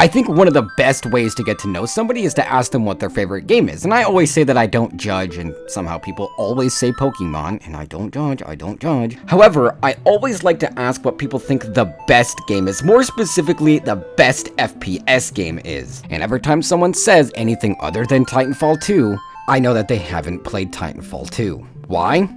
I think one of the best ways to get to know somebody is to ask them what their favorite game is. And I always say that I don't judge, and somehow people always say Pokemon, and I don't judge. However, I always like to ask what people think the best game is, more specifically, the best FPS game is. And every time someone says anything other than Titanfall 2, I know that they haven't played Titanfall 2. Why?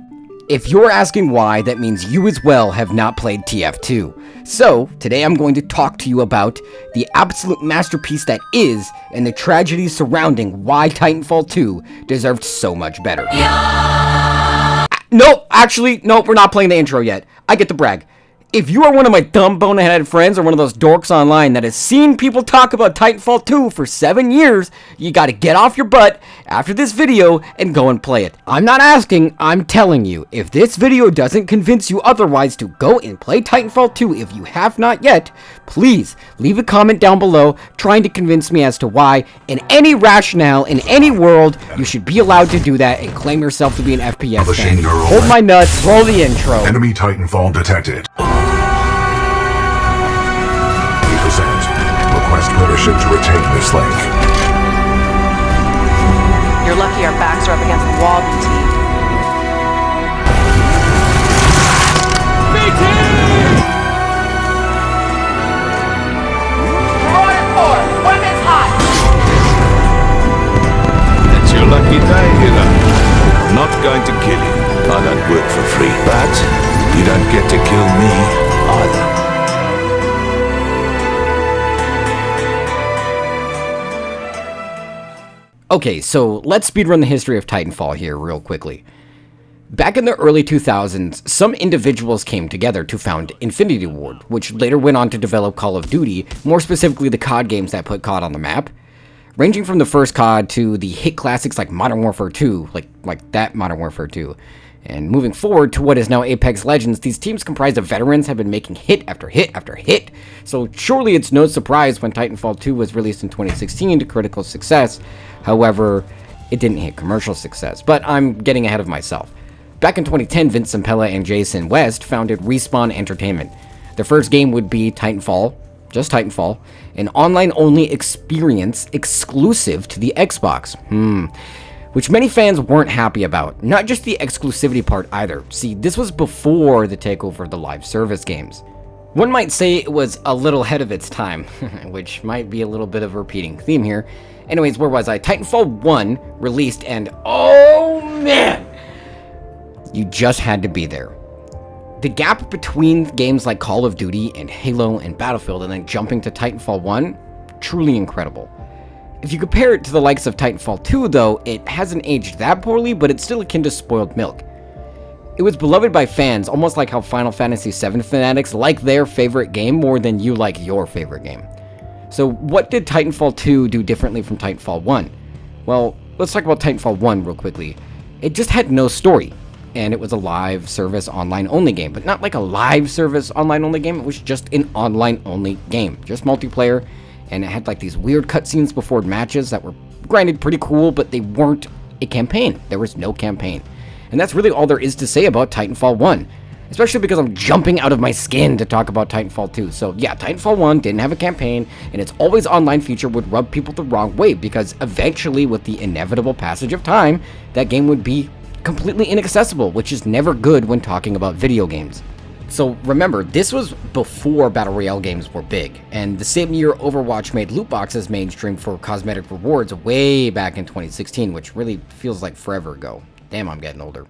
If you're asking why, that means you as well have not played TF2. So, today I'm going to talk to you about the absolute masterpiece that is, and the tragedies surrounding why Titanfall 2 deserved so much better. Yeah! No, actually, no, we're not playing the intro yet. I get to brag. If you are one of my dumb boneheaded friends or one of those dorks online that has seen people talk about Titanfall 2 for 7 years, you gotta get off your butt after this video and go and play it. I'm not asking, I'm telling you. If this video doesn't convince you otherwise to go and play Titanfall 2 if you have not yet, please leave a comment down below trying to convince me as to why, in any rationale, in any world, you should be allowed to do that and claim yourself to be an FPS fan. Hold my nuts, roll the intro. Enemy Titanfall detected. Request permission to retain this link. You're lucky our backs are up against the wall, BT. BT! Order 4, weapons hot! It's your lucky day, you know. I'm not going to kill you. I don't work for free, but you don't get to kill me either. Okay, so let's speedrun the history of Titanfall here real quickly. Back in the early 2000s, some individuals came together to found Infinity Ward, which later went on to develop Call of Duty, more specifically the COD games that put COD on the map. Ranging from the first COD to the hit classics like Modern Warfare 2, like that Modern Warfare 2. And moving forward to what is now Apex Legends, these teams comprised of veterans have been making hit after hit after hit. So surely it's no surprise when Titanfall 2 was released in 2016 to critical success. However, it didn't hit commercial success, but I'm getting ahead of myself. Back in 2010, Vince Zampella and Jason West founded Respawn Entertainment. Their first game would be Titanfall, just Titanfall, an online-only experience exclusive to the Xbox. Which many fans weren't happy about. Not just the exclusivity part either. See, this was before the takeover of the live service games. One might say it was a little ahead of its time, which might be a little bit of a repeating theme here. Anyways, where was I? Titanfall 1 released and oh man! You just had to be there. The gap between games like Call of Duty and Halo and Battlefield and then jumping to Titanfall 1, truly incredible. If you compare it to the likes of Titanfall 2 though, it hasn't aged that poorly, but it's still akin to spoiled milk. It was beloved by fans, almost like how Final Fantasy VII fanatics like their favorite game more than you like your favorite game. So what did Titanfall 2 do differently from Titanfall 1? Well, let's talk about Titanfall 1 real quickly. It just had no story, and it was a live service online only game, but not like a live service online only game, it was just an online only game, just multiplayer. And it had like these weird cutscenes before matches that were granted pretty cool, but they weren't a campaign. There was no campaign. And that's really all there is to say about Titanfall 1. Especially because I'm jumping out of my skin to talk about Titanfall 2. So yeah, Titanfall 1 didn't have a campaign, and its always online feature would rub people the wrong way, because eventually, with the inevitable passage of time, that game would be completely inaccessible, which is never good when talking about video games. So remember, this was before Battle Royale games were big, and the same year Overwatch made loot boxes mainstream for cosmetic rewards way back in 2016, which really feels like forever ago. Damn, I'm getting older.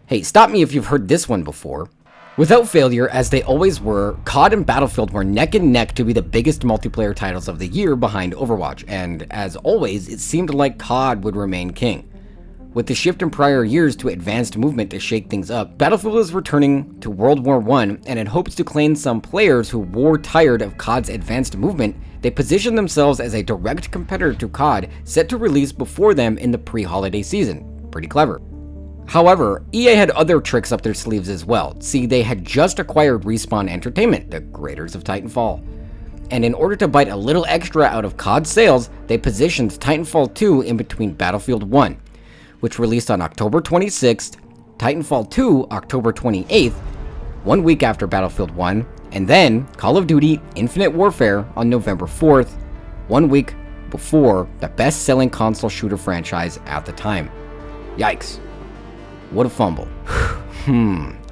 Hey, stop me if you've heard this one before. Without failure, as they always were, COD and Battlefield were neck and neck to be the biggest multiplayer titles of the year behind Overwatch, and as always, it seemed like COD would remain king. With the shift in prior years to advanced movement to shake things up, Battlefield is returning to World War I, and in hopes to claim some players who were tired of COD's advanced movement, they positioned themselves as a direct competitor to COD, set to release before them in the pre-holiday season. Pretty clever. However, EA had other tricks up their sleeves as well. See, they had just acquired Respawn Entertainment, the creators of Titanfall. And in order to bite a little extra out of COD sales, they positioned Titanfall 2 in between Battlefield 1, which released on October 26th, Titanfall 2 October 28th, 1 week after Battlefield 1, and then Call of Duty Infinite Warfare on November 4th, 1 week before the best-selling console shooter franchise at the time. Yikes. What a fumble.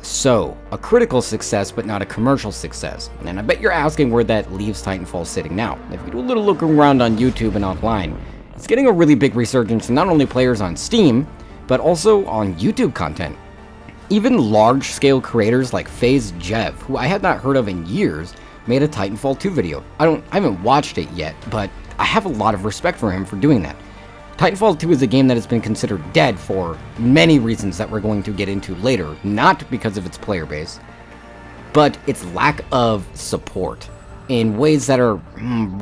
So, a critical success, but not a commercial success. And I bet you're asking where that leaves Titanfall sitting now. If you do a little look around on YouTube and online, it's getting a really big resurgence in not only players on Steam, but also on YouTube content. Even large-scale creators like FaZe Jev, who I had not heard of in years, made a Titanfall 2 video. I haven't watched it yet, but I have a lot of respect for him for doing that. Titanfall 2 is a game that has been considered dead for many reasons that we're going to get into later, not because of its player base, but its lack of support in ways that are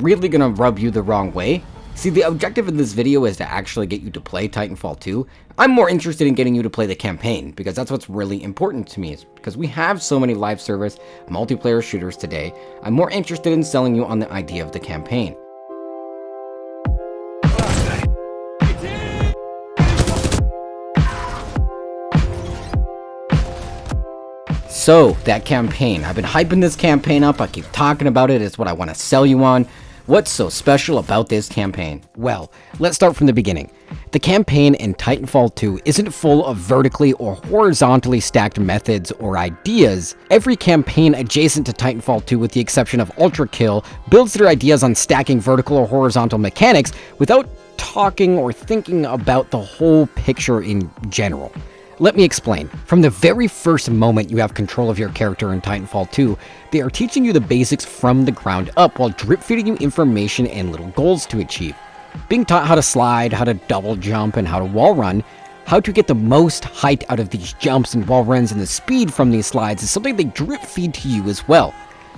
really gonna rub you the wrong way. See, the objective of this video is to actually get you to play Titanfall 2. I'm more interested in getting you to play the campaign, because that's what's really important to me, is because we have so many live service multiplayer shooters today. I'm more interested in selling you on the idea of the campaign. So, that campaign. I've been hyping this campaign up, I keep talking about it, it's what I want to sell you on. What's so special about this campaign? Well, let's start from the beginning. The campaign in Titanfall 2 isn't full of vertically or horizontally stacked methods or ideas. Every campaign adjacent to Titanfall 2, with the exception of Ultra Kill, builds their ideas on stacking vertical or horizontal mechanics without talking or thinking about the whole picture in general. Let me explain. From the very first moment you have control of your character in Titanfall 2, they are teaching you the basics from the ground up while drip-feeding you information and little goals to achieve. Being taught how to slide, how to double jump, and how to wall run, how to get the most height out of these jumps and wall runs and the speed from these slides is something they drip-feed to you as well.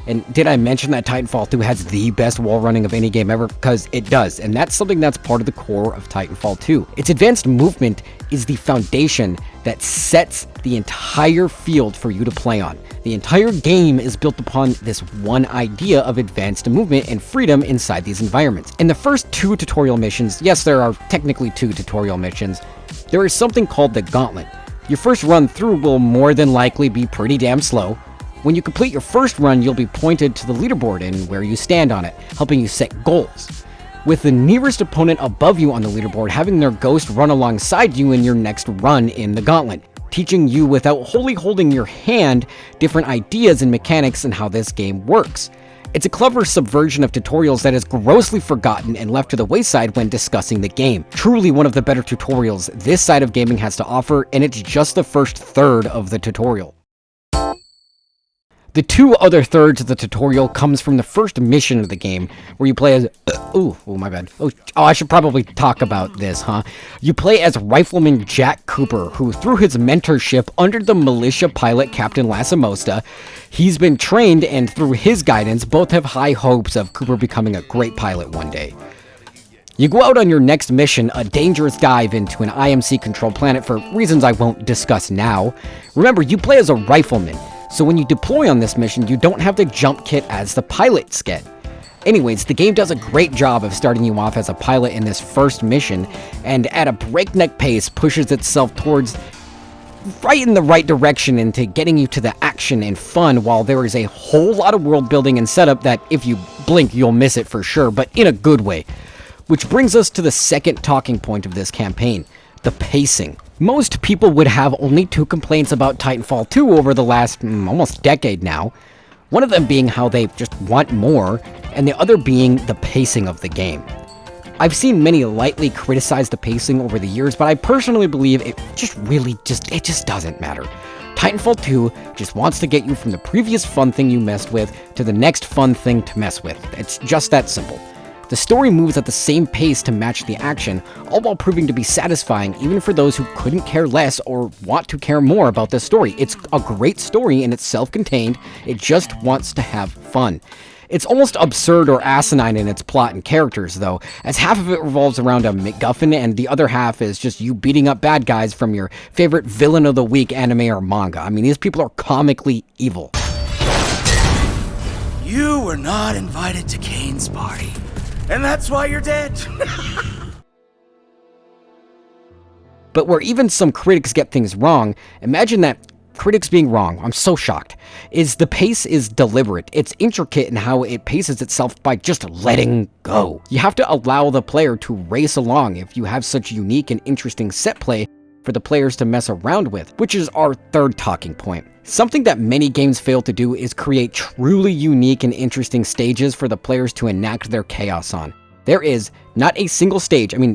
And did I mention that Titanfall 2 has the best wall running of any game ever? Because it does, and that's something that's part of the core of Titanfall 2. Its advanced movement is the foundation that sets the entire field for you to play on. The entire game is built upon this one idea of advanced movement and freedom inside these environments. In the first 2 tutorial missions, yes, there are technically 2 tutorial missions, there is something called the Gauntlet. Your first run through will more than likely be pretty damn slow. When you complete your first run, you'll be pointed to the leaderboard and where you stand on it, helping you set goals, with the nearest opponent above you on the leaderboard having their ghost run alongside you in your next run in the Gauntlet, teaching you without wholly holding your hand different ideas and mechanics and how this game works. It's a clever subversion of tutorials that is grossly forgotten and left to the wayside when discussing the game. Truly one of the better tutorials this side of gaming has to offer, and it's just the first third of the tutorial. The 2 other thirds of the tutorial comes from the first mission of the game, where you play as... my bad. Oh, I should probably talk about this, huh? You play as Rifleman Jack Cooper, who, through his mentorship under the militia pilot Captain Lasamosta, he's been trained, and through his guidance, both have high hopes of Cooper becoming a great pilot one day. You go out on your next mission, a dangerous dive into an IMC-controlled planet for reasons I won't discuss now. Remember, you play as a rifleman, so when you deploy on this mission, you don't have the jump kit as the pilots get. Anyways, the game does a great job of starting you off as a pilot in this first mission, and at a breakneck pace pushes itself towards right in the right direction into getting you to the action and fun, while there is a whole lot of world building and setup that if you blink, you'll miss it for sure, but in a good way. Which brings us to the second talking point of this campaign, the pacing. Most people would have only 2 complaints about Titanfall 2 over the last almost decade now. One of them being how they just want more, and the other being the pacing of the game. I've seen many lightly criticize the pacing over the years, but I personally believe it just doesn't matter. Titanfall 2 just wants to get you from the previous fun thing you messed with to the next fun thing to mess with. It's just that simple. The story moves at the same pace to match the action, all while proving to be satisfying even for those who couldn't care less or want to care more about the story. It's a great story and it's self-contained, it just wants to have fun. It's almost absurd or asinine in its plot and characters, though, as half of it revolves around a MacGuffin and the other half is just you beating up bad guys from your favorite villain of the week anime or manga. I mean, these people are comically evil. You were not invited to Kane's party. And that's why you're dead. But where even some critics get things wrong, imagine that critics being wrong, I'm so shocked, is the pace is deliberate. It's intricate in how it paces itself by just letting go. You have to allow the player to race along if you have such unique and interesting set play for the players to mess around with, which is our third talking point. Something that many games fail to do is create truly unique and interesting stages for the players to enact their chaos on. There is not a single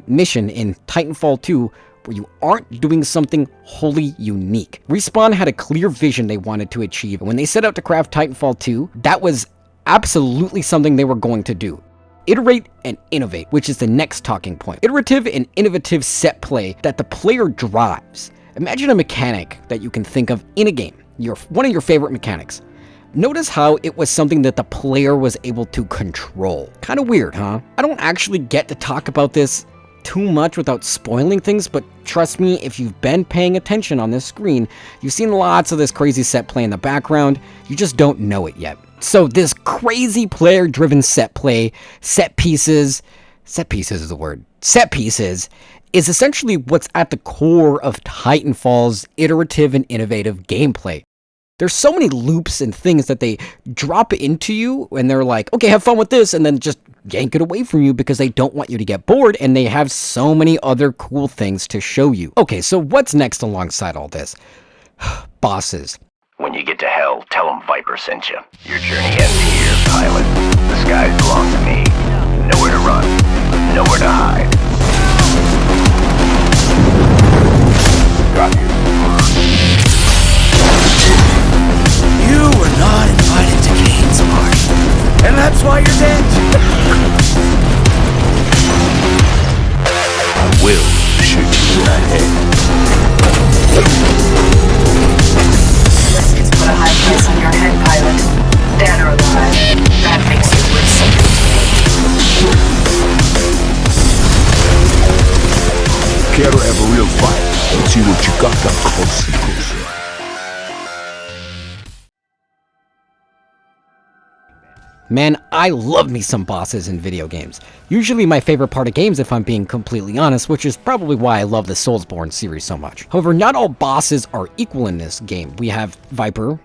mission in Titanfall 2 where you aren't doing something wholly unique. Respawn had a clear vision they wanted to achieve, and when they set out to craft Titanfall 2, that was absolutely something they were going to do. Iterate and innovate, which is the next talking point. Iterative and innovative set play that the player drives. Imagine a mechanic that you can think of in a game, one of your favorite mechanics. Notice how it was something that the player was able to control. Kind of weird, huh? I don't actually get to talk about this too much without spoiling things, but trust me, if you've been paying attention on this screen, you've seen lots of this crazy set play in the background, you just don't know it yet. So this crazy player-driven set play, set pieces is essentially what's at the core of Titanfall's iterative and innovative gameplay. There's so many loops and things that they drop into you and they're like, okay, have fun with this, and then just yank it away from you because they don't want you to get bored, and they have so many other cool things to show you. Okay, so what's next alongside all this? Bosses. When you get to hell, tell them Viper sent you. Your journey ends here, pilot. The skies belong to me. Nowhere to run, nowhere to hide. Got you. You were not invited to Kane's party, and that's why you're dead. I will shoot you in the head. It's put a high price on your head, pilot. Dead or alive, that makes you worth something to me. Care to have a real fight? Let's see what you got up close and closer. Man, I love me some bosses in video games. Usually my favorite part of games, if I'm being completely honest, which is probably why I love the Soulsborne series so much. However, not all bosses are equal in this game. We have Viper,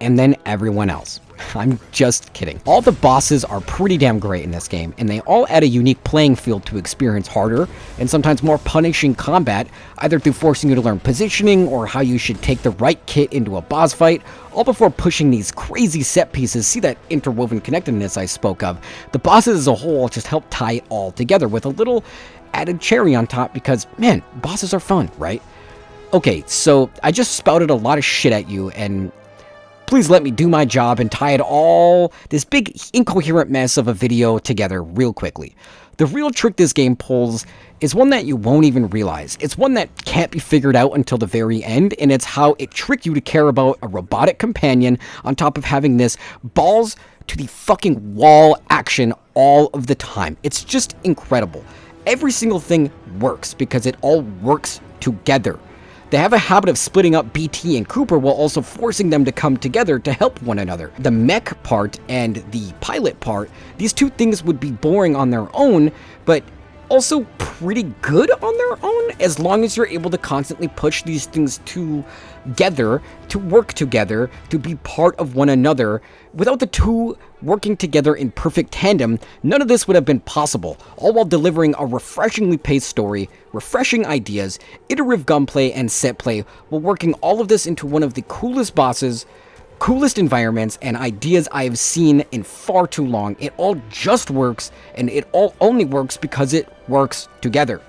and then everyone else. I'm just kidding. All the bosses are pretty damn great in this game, and they all add a unique playing field to experience harder and sometimes more punishing combat, either through forcing you to learn positioning or how you should take the right kit into a boss fight, all before pushing these crazy set pieces. See that interwoven connectedness I spoke of? The bosses as a whole just help tie it all together with a little added cherry on top because, man, bosses are fun, right? Okay, so I just spouted a lot of shit at you, and please let me do my job and tie it all, this big incoherent mess of a video, together real quickly. The real trick this game pulls is one that you won't even realize. It's one that can't be figured out until the very end, and it's how it tricked you to care about a robotic companion on top of having this balls to the fucking wall action all of the time. It's just incredible. Every single thing works because it all works together. They have a habit of splitting up BT and Cooper while also forcing them to come together to help one another. The mech part and the pilot part, these two things would be boring on their own, but also pretty good on their own as long as you're able to constantly push these things together, to work together, to be part of one another. Without the two working together in perfect tandem, none of this would have been possible, all while delivering a refreshingly paced story, refreshing ideas, iterative gunplay, and set play, while working all of this into one of the coolest bosses, coolest environments, and ideas I have seen in far too long. It all just works, and it all only works because it works together.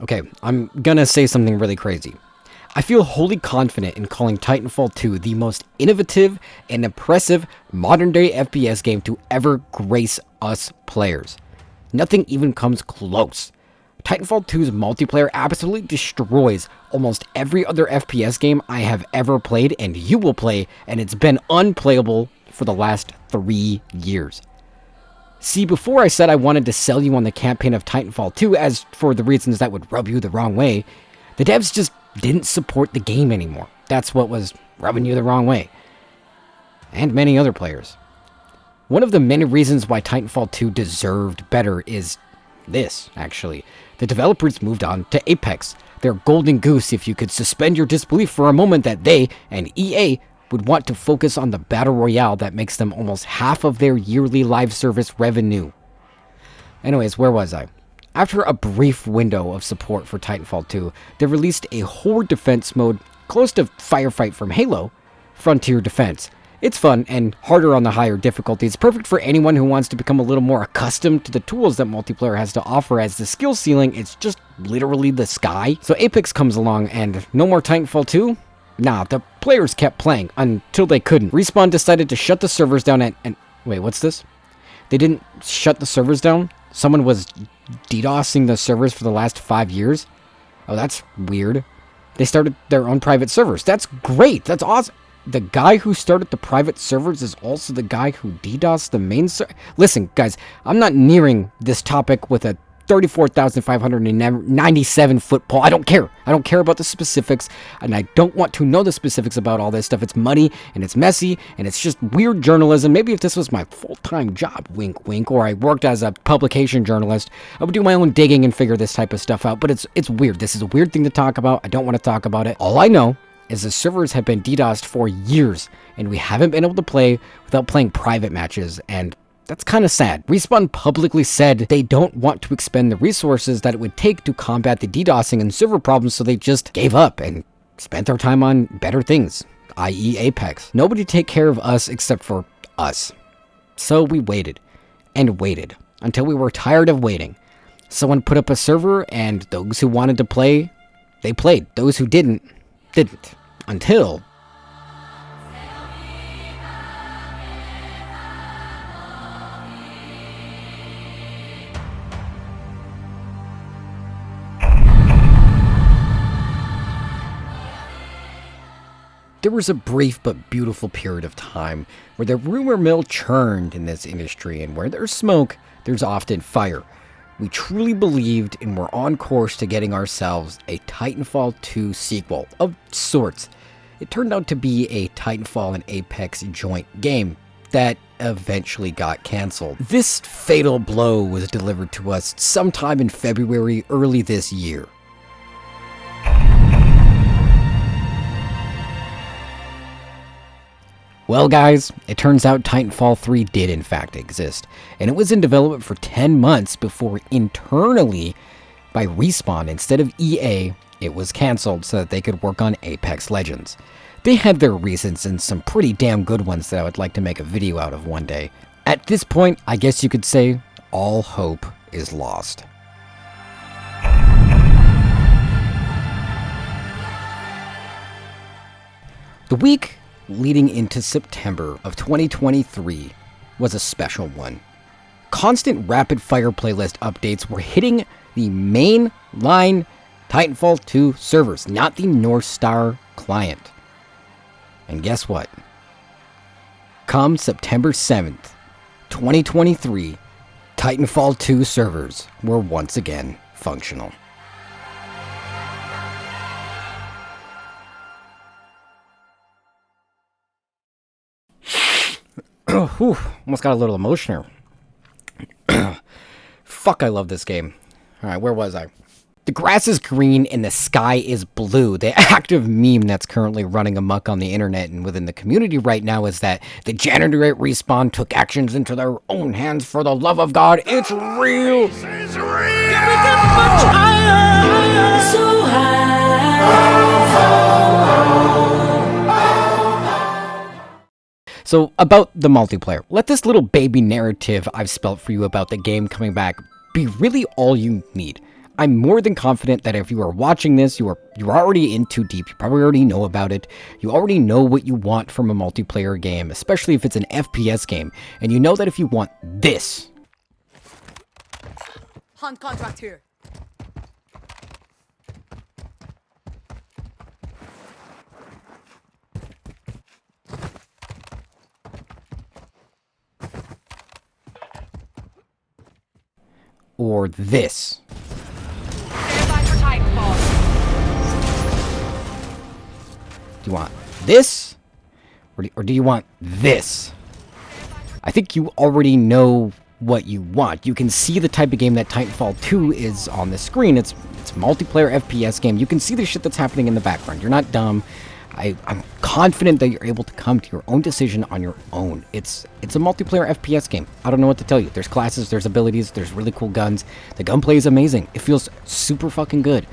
Okay, I'm gonna say something really crazy. I feel wholly confident in calling Titanfall 2 the most innovative and impressive modern-day FPS game to ever grace us players. Nothing even comes close. Titanfall 2's multiplayer absolutely destroys almost every other FPS game I have ever played and you will play, and it's been unplayable for the last 3 years. See, before I said I wanted to sell you on the campaign of Titanfall 2 as for the reasons that would rub you the wrong way, the devs just didn't support the game anymore. That's what was rubbing you the wrong way. And many other players. One of the many reasons why Titanfall 2 deserved better is this, actually. The developers moved on to Apex. Their golden goose if you could suspend your disbelief for a moment that they, and EA, would want to focus on the battle royale that makes them almost half of their yearly live service revenue. Anyways, where was I? After a brief window of support for Titanfall 2, they released a horde defense mode close to Firefight from Halo, Frontier Defense. It's fun and harder on the higher difficulties, perfect for anyone who wants to become a little more accustomed to the tools that multiplayer has to offer, as the skill ceiling is just literally the sky. So Apex comes along and no more Titanfall 2? Nah, the players kept playing until they couldn't. Respawn decided to shut the servers down and wait, what's this? They didn't shut the servers down? Someone was DDoSing the servers for the last 5 years? Oh, that's weird. They started their own private servers. That's great. That's awesome. The guy who started the private servers is also the guy who DDoSed the main server. Listen, guys, I'm not nearing this topic with a 34,597 foot pole. I don't care. I don't care about the specifics, and I don't want to know the specifics about all this stuff. It's muddy, and it's messy, and it's just weird journalism. Maybe if this was my full-time job, wink, wink, or I worked as a publication journalist, I would do my own digging and figure this type of stuff out, but it's weird. This is a weird thing to talk about. I don't want to talk about it. All I know is the servers have been DDoSed for years, and we haven't been able to play without playing private matches, and that's kind of sad. Respawn publicly said they don't want to expend the resources that it would take to combat the DDoSing and server problems, so they just gave up and spent their time on better things, i.e. Apex. Nobody take care of us except for us. So we waited, and waited, until we were tired of waiting. Someone put up a server, and those who wanted to play, they played. Those who didn't. Until there was a brief but beautiful period of time where the rumor mill churned in this industry, and where there's smoke, there's often fire. We truly believed and were on course to getting ourselves a Titanfall 2 sequel of sorts. It turned out to be a Titanfall and Apex joint game that eventually got cancelled. This fatal blow was delivered to us sometime in February early this year. Well guys, it turns out Titanfall 3 did in fact exist, and it was in development for 10 months before internally, by Respawn instead of EA, it was cancelled so that they could work on Apex Legends. They had their reasons, and some pretty damn good ones that I would like to make a video out of one day. At this point, I guess you could say, all hope is lost. The week leading into September of 2023 was a special one. Constant rapid-fire playlist updates were hitting the mainline Titanfall 2 servers, not the North Star client. And guess what? Come September 7th, 2023, Titanfall 2 servers were once again functional. Whew, almost got a little emotional. Fuck, I love this game. Alright, where was I? The grass is green and the sky is blue. The active meme that's currently running amok on the internet and within the community right now is that the janitor at Respawn took actions into their own hands. For the love of God, it's real! It's real! Can we get much higher? So high. So, about the multiplayer. Let this little baby narrative I've spelt for you about the game coming back be really all you need. I'm more than confident that if you are watching this, you're already in too deep. You probably already know about it. You already know what you want from a multiplayer game, especially if it's an FPS game. And you know that if you want this... Hunt contract here. or this. Stand by for Titanfall. Do you want this? Or do you want this? I think you already know what you want. You can see the type of game that Titanfall 2 is on the screen. It's a multiplayer FPS game. You can see the shit that's happening in the background. You're not dumb. I'm confident that you're able to come to your own decision on your own. It's a multiplayer FPS game. I don't know what to tell you. There's classes, there's abilities, there's really cool guns. The gunplay is amazing. It feels super fucking good.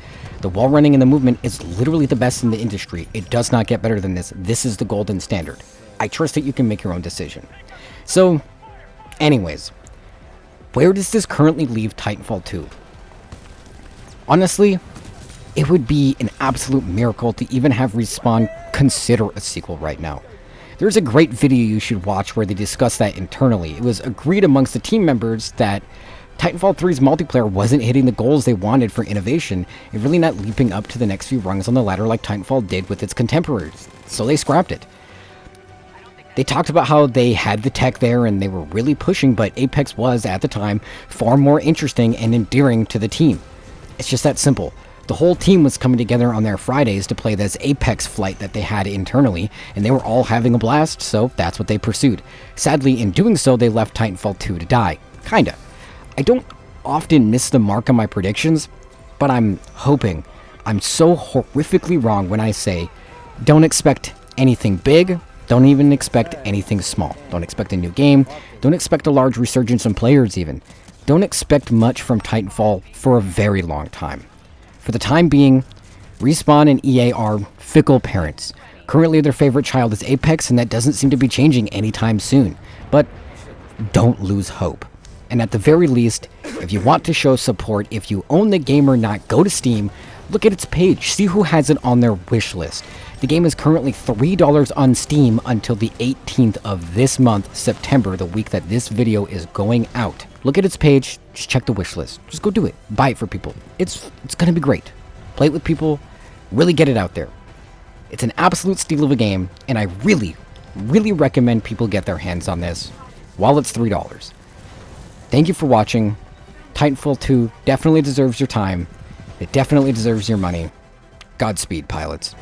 The wall running and the movement is literally the best in the industry. It does not get better than this. This is the golden standard. I trust that you can make your own decision. So, anyways, where does this currently leave Titanfall 2? Honestly, it would be an absolute miracle to even have Respawn consider a sequel right now. There's a great video you should watch where they discuss that internally. It was agreed amongst the team members that Titanfall 3's multiplayer wasn't hitting the goals they wanted for innovation and really not leaping up to the next few rungs on the ladder like Titanfall did with its contemporaries, so they scrapped it. They talked about how they had the tech there and they were really pushing, but Apex was, at the time, far more interesting and endearing to the team. It's just that simple. The whole team was coming together on their Fridays to play this Apex flight that they had internally, and they were all having a blast, so that's what they pursued. Sadly, in doing so, they left Titanfall 2 to die. Kinda. I don't often miss the mark on my predictions, but I'm hoping I'm so horrifically wrong when I say, don't expect anything big, don't even expect anything small. Don't expect a new game, don't expect a large resurgence in players even. Don't expect much from Titanfall for a very long time. For the time being, Respawn and EA are fickle parents. Currently their favorite child is Apex, and that doesn't seem to be changing anytime soon. But don't lose hope. And at the very least, if you want to show support, if you own the game or not, go to Steam, look at its page, see who has it on their wish list. The game is currently $3 on Steam until the 18th of this month, September, the week that this video is going out. Look at its page, just check the wish list. Just go do it. Buy it for people. It's gonna be great. Play it with people, really get it out there. It's an absolute steal of a game, and I really, really recommend people get their hands on this while it's $3. Thank you for watching. Titanfall 2 definitely deserves your time. It definitely deserves your money. Godspeed, pilots.